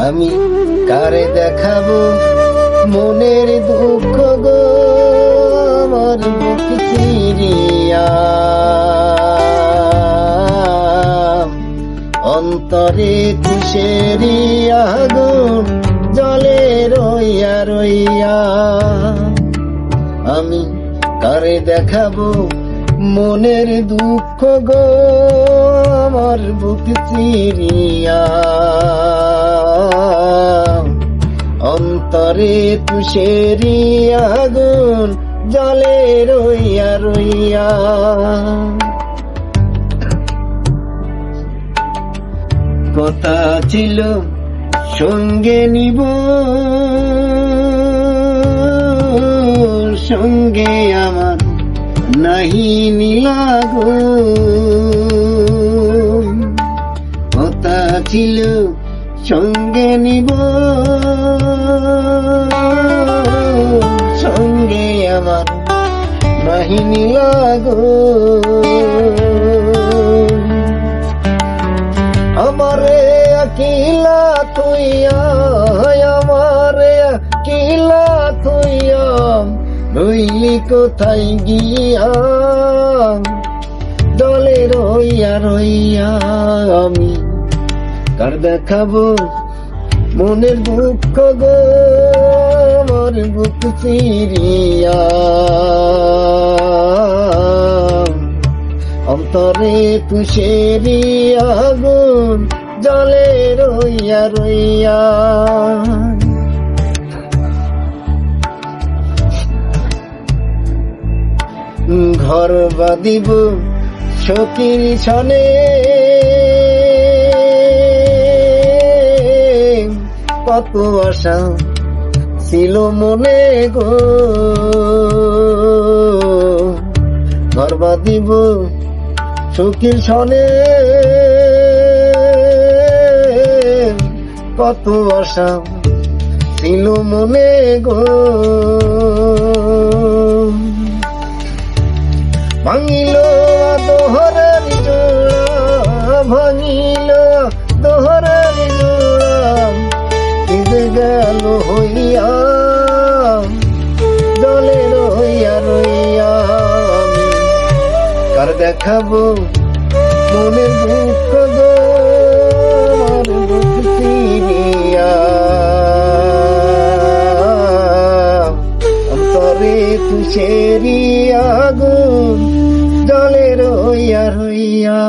আমি কারে দেখাবো মনের দুঃখ গো, আমার বুক চিরিয়া অন্তরে তুষেরি আগুন জলে রইয়া রইয়া। আমি কারে দেখাবো মনের দুঃখ গো, আমার বুক চিরিয়া অন্তরে তুষেরি আগুন জলে রইয়া রইয়া। কথা ছিল সঙ্গে নিব, সঙ্গে আমার নাহি নিলাগো। কথা ছিল সঙ্গে নিব, সঙ্গে আমার নাহি নিলাগো। আমারে আকিলা তুইয়া, আমারে আকিলা তুইয়া রইলি কোথায় গিয়া, দলে রইয়া রইয়া। আমি কার দেখাবো মনের দুঃখ গো, আমার বুক চিরিয়া অন্তরে তুষেরি আগুন জলে রইয়া রইয়া। ঘর বাঁধিব সখীর ছনে, কত আশা ছিল মনে গো। ঘর বাঁধিব সখীর ছনে, কত আশা ছিল মনে গো। ভাঙিল দোহরের জোড়া, ভাঙিল দোহরের জোড়া, ভিজে গেল হইয়া জলে রইয়া রইয়া। কার দেখাবো মনের দুঃখ গো, আমার বুক চিরিয়া অন্তরে তুষেরি আগুন জলে রইয়া রইয়া।